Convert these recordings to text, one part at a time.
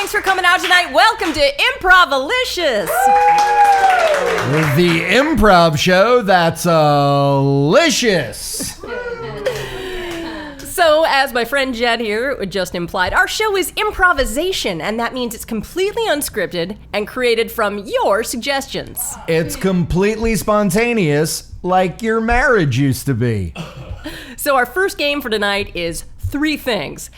Thanks for coming out tonight. Welcome to Improvalicious. The improv show that's delicious. So, as my friend Jed here just implied, our show is improvisation, and that means it's completely unscripted and created from your suggestions. It's completely spontaneous, like your marriage used to be. So our first game for tonight is 3 things.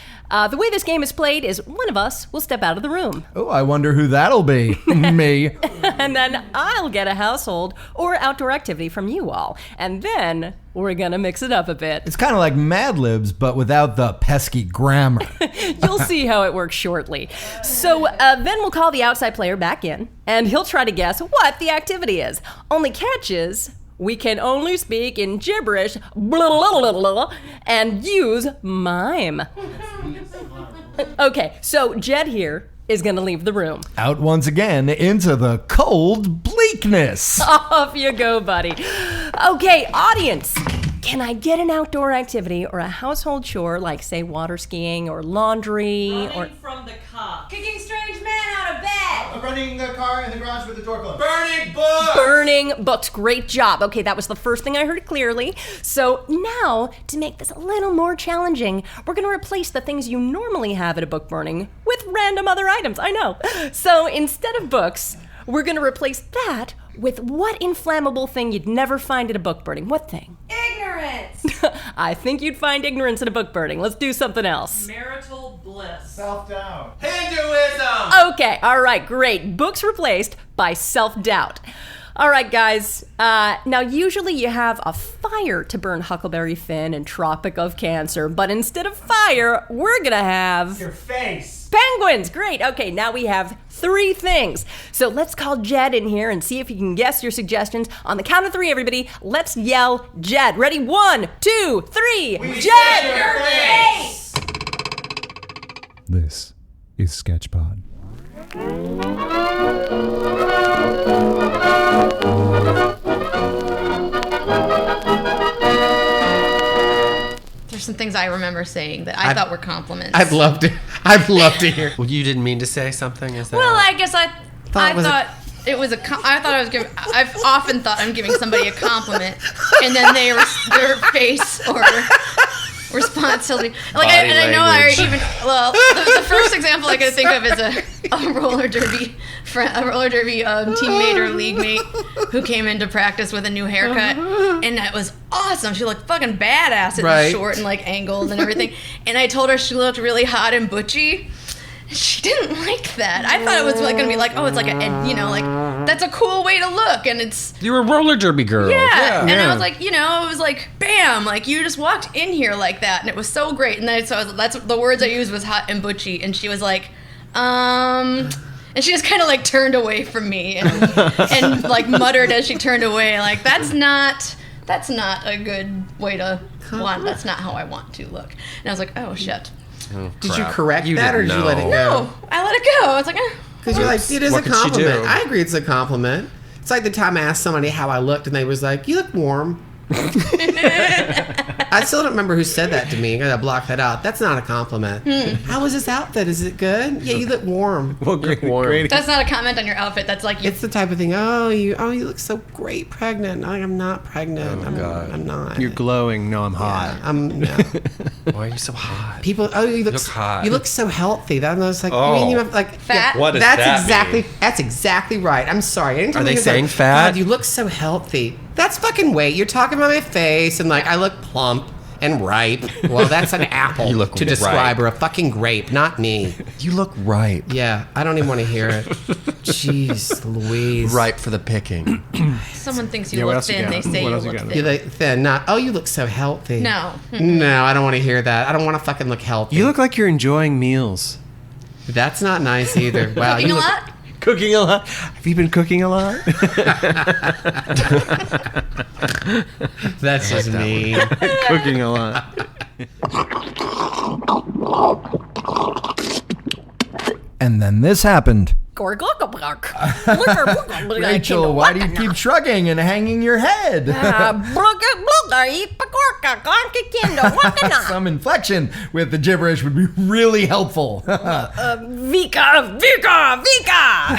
The way this game is played is one of us will step out of the room. Oh, I wonder who that'll be. Me. And then I'll get a household or outdoor activity from you all. And then we're gonna mix it up a bit. It's kind of like Mad Libs, but without the pesky grammar. You'll see how it works shortly. So then we'll call the outside player back in, and he'll try to guess what the activity is. Only catch is, we can only speak in gibberish blah, blah, blah, blah, and use mime. Okay, so Jed here is going to leave the room. Out once again into the cold bleakness. Off you go, buddy. Okay, audience. Can I get an outdoor activity or a household chore like, say, water skiing or laundry or... from the car. Kicking strange men out of bed. Running the car in the garage with the door closed. Burning books! Burning books. Great job. Okay, that was the first thing I heard clearly. So now, to make this a little more challenging, we're going to replace the things you normally have at a book burning with random other items. I know. So instead of books, we're going to replace that with what inflammable thing you'd never find at a book burning? What thing? Ignorance. I think you'd find ignorance at a book burning. Let's do something else. Marital bliss. Self-doubt. Hinduism! Okay, all right, great. Books replaced by self-doubt. All right, guys. Now, usually you have a fire to burn Huckleberry Finn and Tropic of Cancer, but instead of fire, we're gonna have... Your face. Penguins! Great. Okay, now we have 3 things. So let's call Jed in here and see if he can guess your suggestions. On the count of 3, everybody, let's yell Jed. Ready? 1, 2, 3. Jed! Your face! This is Sketchpod. There's some things I remember saying that I thought were compliments. I'd love to hear. Well, you didn't mean to say something, is that? Well, I guess I thought it was I've often thought I'm giving somebody a compliment, and then their face or response tells me, like, I know the first example I could think of is a roller derby teammate or league mate who came into practice with a new haircut, and that was awesome. She looked fucking badass. It was short and like angled and everything. And I told her she looked really hot and butchy. She didn't like that. I thought it was like gonna be like, oh, it's like that's a cool way to look, and it's You're a roller derby girl. yeah. And I was like, it was like, bam, like you just walked in here like that, and it was so great. And then that's the words I used was hot and butchy, and she was like, and she just kind of like turned away from me and like muttered as she turned away, like that's not a good way to want. That's not how I want to look. And I was like, oh shit. Oh, Did you correct that, or did you let it go? No, I let it go. I was like, Because you're like, it is What a could she compliment. do? I agree, it's a compliment. It's like the time I asked somebody how I looked, and they was like, "You look warm." I still don't remember who said that to me. I gotta block that out. That's not a compliment. How was this outfit? Is it good? Yeah, you look warm. Well, great. that's not a comment on your outfit. That's like It's the type of thing. Oh, you look so great, pregnant. I'm not pregnant. I'm not. You're glowing. No, I'm hot. No. Why are you so hot? People, you look hot. You look so healthy. That was like, you have like fat. What does that's that exactly mean? That's exactly right. I'm sorry. Anytime Are they you're saying like, fat? God, you look so healthy. That's fucking weight. You're talking about my face, and like I look plump and ripe. Well, that's an apple You look to describe, ripe. or a fucking grape, not me. You look ripe. Yeah, I don't even want to hear it. Jeez Louise. Ripe for the picking. someone thinks Yeah, you what look else you thin, got? they say What you else you look got? You thin. look thin, not, oh, you look so healthy. No. No, I don't want to hear that. I don't want to fucking look healthy. You look like you're enjoying meals. That's not nice either. Wow, Cooking you a look, lot? Cooking a lot. Have you been cooking a lot? That's just mean. Cooking a lot. And then this happened. Rachel, why do you keep shrugging and hanging your head? Some inflection with the gibberish would be really helpful. Vika.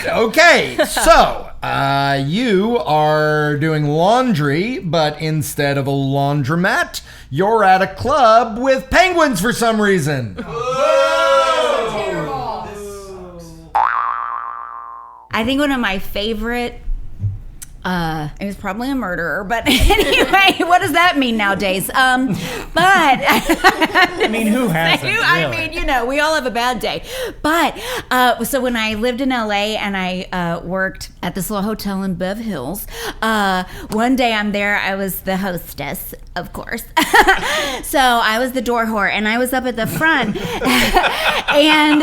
Okay, so you are doing laundry, but instead of a laundromat, you're at a club with penguins for some reason. I think one of my favorite, it was probably a murderer, but anyway, what does that mean nowadays? But I mean, who hasn't? I mean, you know, we all have a bad day. But so when I lived in LA and I worked at this little hotel in Bev Hills, one day I'm there. I was the hostess, of course. So I was the door whore, and I was up at the front, and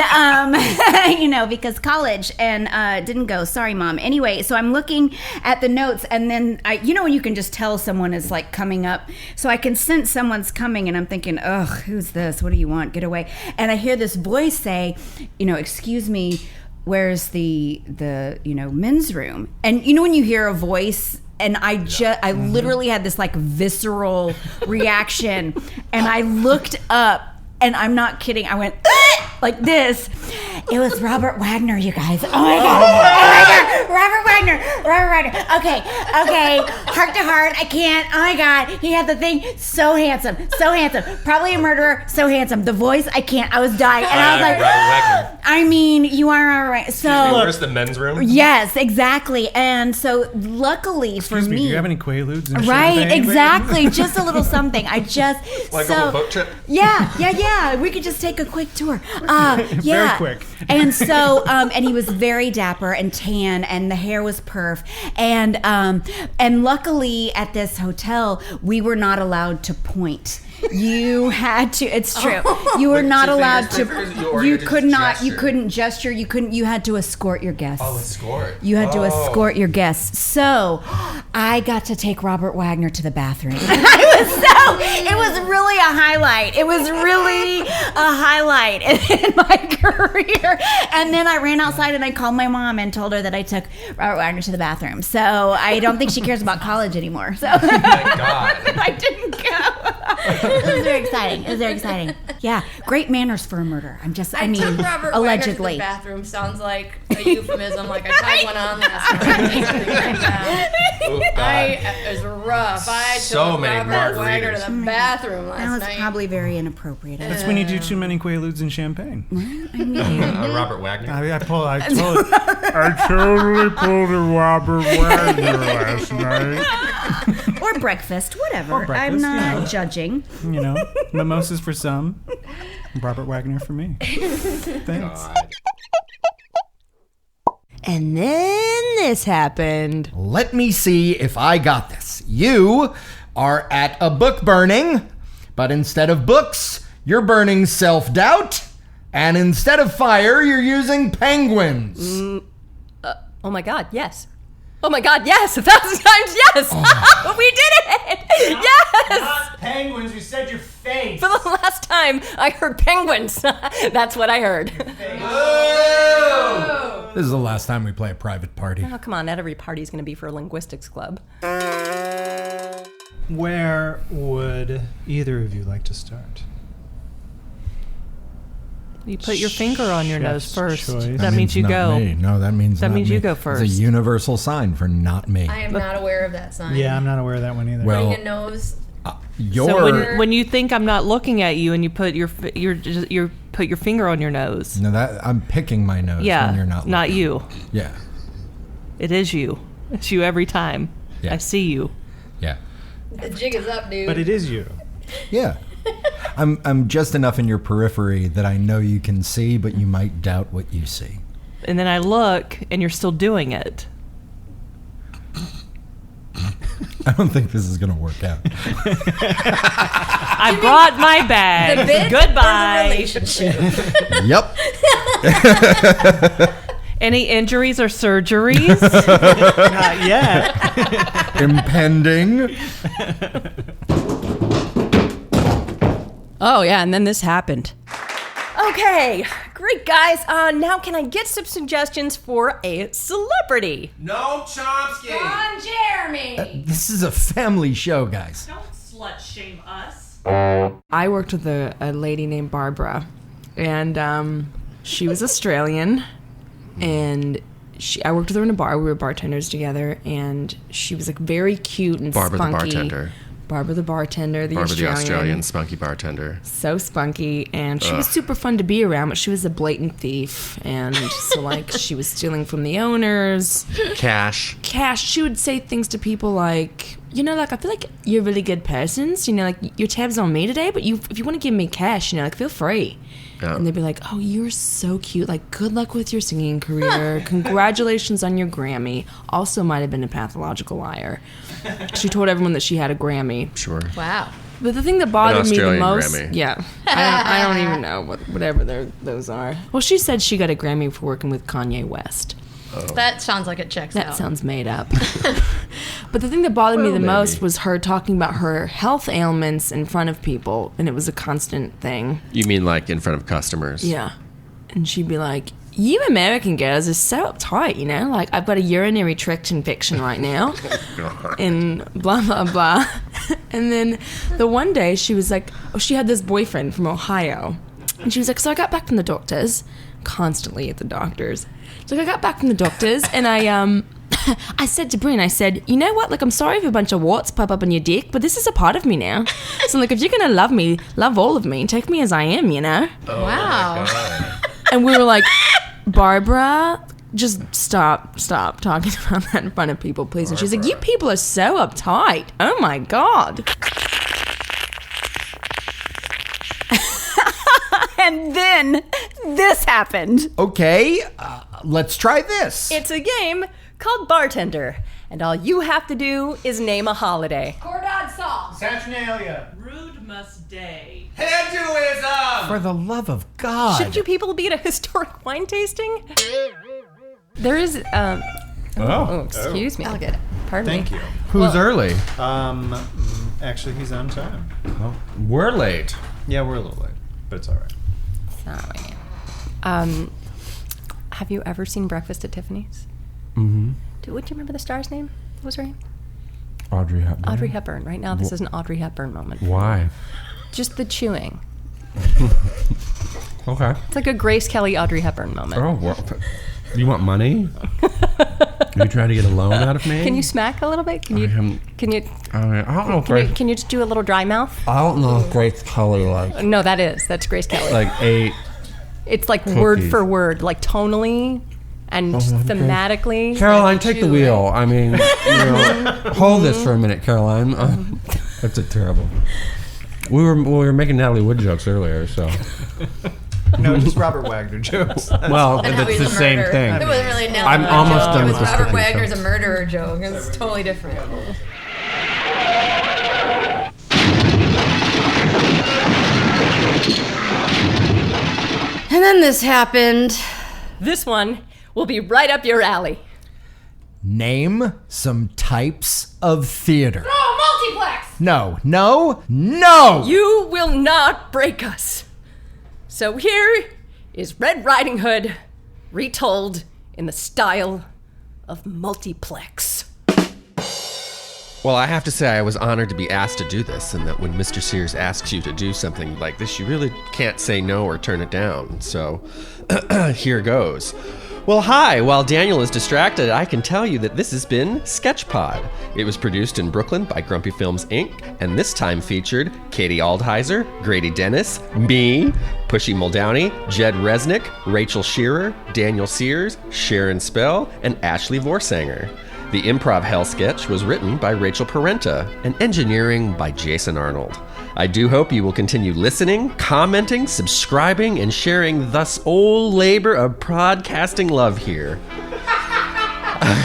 you know, because college, and didn't go. Sorry, Mom. Anyway, so I'm looking at the notes, and then you know when you can just tell someone is like coming up, so I can sense someone's coming, and I'm thinking, ugh, who's this? What do you want? Get away. And I hear this voice say, you know, excuse me, where's the you know, men's room? And you know when you hear a voice, and I literally had this like visceral reaction, and I looked up, and I'm not kidding, I went like this. It was Robert Wagner, you guys. Oh my God. Robert Wagner. Okay. Heart to heart. I can't. Oh my God. He had the thing. So handsome. Probably a murderer. So handsome. The voice, I can't. I was dying. And I was like, I mean, you are all right. So, where's the men's room? Yes, exactly. And so luckily for me. Do you have any Quaaludes and right, champagne? exactly. Just a little something. I just. Like so, a little boat trip? Yeah. We could just take a quick tour. Very quick. And so, and he was very dapper and tan, and the hair was perf. And luckily at this hotel, we were not allowed to point. You had to. It's true. You were not allowed to. You could not. You couldn't gesture. You couldn't. You had to escort your guests. Oh, escort. You had to escort your guests. So, I got to take Robert Wagner to the bathroom. It was really a highlight. It was really a highlight in my career. And then I ran outside and I called my mom and told her that I took Robert Wagner to the bathroom. So I don't think she cares about college anymore. So Thank God. I didn't go. It was very exciting. Yeah, great manners for a murder. I took mean, Robert allegedly. Wagner to the bathroom sounds like a euphemism, like I tied one on last night. It was rough. I So took many Robert Wagner margaritas. to the bathroom last That was night. probably very inappropriate. That's when you do too many Quaaludes and champagne. Robert Wagner. I totally pulled a Robert Wagner last night. Or breakfast, whatever. Or breakfast, I'm not yeah. judging. You know, mimosas for some, Robert Wagner for me. Thanks. God. And then this happened. Let me see if I got this. You are at a book burning, but instead of books, you're burning self-doubt, and instead of fire, you're using penguins. Oh my God, yes. Oh my God, yes. 1,000 times yes. We did it. Yes. Not penguins, you said your face. For the last time, I heard penguins. That's what I heard. This is the last time we play a private party. Oh, come on. Not every party's going to be for a linguistics club. Where would either of you like to start? You put your finger on your nose Chef's first. choice. That means you not go. Me. No, that means That not means me. you go It's first. a universal sign for not me. I am not aware of that sign. Yeah, I'm not aware of that one either. Well, Bring a nose. Your So when you think I'm not looking at you and you put your put your finger on your nose. no, that I'm picking my nose Yeah, when you're not. not looking. you. Yeah, It is you. It's you every time. Yeah. I see you. yeah, The jig is up, dude. But it is you. yeah. I'm just enough in your periphery that I know you can see, but you might doubt what you see. And then I look and you're still doing it. I don't think this is gonna work out. I brought my bag. the bit Goodbye. or the relationship? Yep. Any injuries or surgeries? Not yet. Impending. Oh, yeah, and then this happened. Okay, great, guys. Now can I get some suggestions for a celebrity? No Chomsky. Ron Jeremy. This is a family show, guys. Don't slut shame us. I worked with a lady named Barbara, and she was Australian, and I worked with her in a bar. We were bartenders together, and she was like very cute and Barbara spunky. the bartender. Barbara the bartender, the Barbara Australian. the Australian spunky bartender. So spunky, and she was super fun to be around, but she was a blatant thief, and so like she was stealing from the owners. Cash. She would say things to people like, you know, like, I feel like you're a really good person, so, you know, like, your tab's on me today, but if you want to give me cash, you know, like, feel free. Yeah. And they'd be like, oh, you're so cute. Like, good luck with your singing career. Congratulations on your Grammy. Also might have been a pathological liar. She told everyone that she had a Grammy. Sure. Wow. But the thing that bothered me the Australian most... Grammy. Yeah. I don't even know whatever those are. Well, she said she got a Grammy for working with Kanye West. That sounds like it checks out. That sounds made up. But the thing that bothered me the most was her talking about her health ailments in front of people, and it was a constant thing. You mean like in front of customers? Yeah. And she'd be like, you American girls are so uptight, you know? Like, I've got a urinary tract infection right now. And blah, blah, blah. And then the one day she was like, she had this boyfriend from Ohio. And she was like, so I got back from the doctors. Constantly at the doctors. So I got back from the doctors, and I said to Bryn, I said, you know what? Like, I'm sorry if a bunch of warts pop up on your dick, but this is a part of me now. So, like, if you're going to love me, love all of me. Take me as I am, you know? Oh, wow. And we were like, Barbara, just stop talking about that in front of people, please. And she's like, you people are so uptight. Oh, my God. And then this happened. Okay, let's try this. It's a game called Bartender, and all you have to do is name a holiday. Cordon salt. Saturnalia. Rude day. Hinduism! For the love of God. Shouldn't you people be at a historic wine tasting? There is, excuse me. I'll get it. Pardon Thank me. you. Who's early? Actually, he's on time. Oh, we're late. Yeah, we're a little late, but it's all right. Sorry. Have you ever seen Breakfast at Tiffany's? Mm-hmm. Do you remember the star's name? What was her name? Audrey Hepburn. Audrey Hepburn. Right now, this is an Audrey Hepburn moment. Why? Just the chewing. Okay. It's like a Grace Kelly, Audrey Hepburn moment. Oh, well, you want money? Are you trying to get a loan out of me? Can you smack a little bit? Can you? I don't know. Can you just do a little dry mouth? I don't know if Grace Kelly like. No, that's Grace Kelly. Like 8. It's like cookies. word for word, like tonally and thematically. Caroline, take the wheel. I mean, hold this for a minute, Caroline. That's a terrible. We were making Natalie Wood jokes earlier, so. No, just Robert Wagner jokes. Well, And how that's he's the a same murderer. thing. It wasn't really an I'm almost done with this Robert cookie, Wagner's so. a murderer joke. It's totally different. And then this happened. This one will be right up your alley. Name some types of theater. Oh, multiplex! No. You will not break us. So here is Red Riding Hood, retold in the style of multiplex. Well, I have to say I was honored to be asked to do this, and that when Mr. Sears asks you to do something like this, you really can't say no or turn it down. So, here goes. Well, hi. While Daniel is distracted, I can tell you that this has been Sketchpod. It was produced in Brooklyn by Grumpy Films, Inc., and this time featured Katie Aldhizer, Grady Dennis, me, Pushy Muldowney, Jed Resnik, Rachel Scherer, Daniel Sears, Sharon Spell, and Ashlee Voorsanger. The Improv Hell sketch was written by Rachel Parenta and engineering by Jason Arnold. I do hope you will continue listening, commenting, subscribing, and sharing thus old labor of podcasting love here.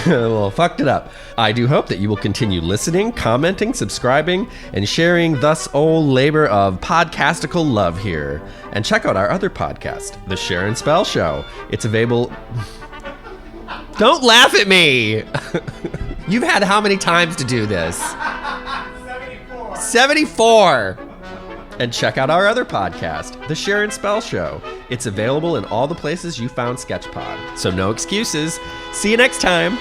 Well, fucked it up. I do hope that you will continue listening, commenting, subscribing, and sharing thus old labor of podcastical love here. And check out our other podcast, The Sharon Spell Show. It's available... Don't laugh at me! You've had how many times to do this? 74! And check out our other podcast, The Sharon Spell Show. It's available in all the places you found Sketchpod. So no excuses. See you next time.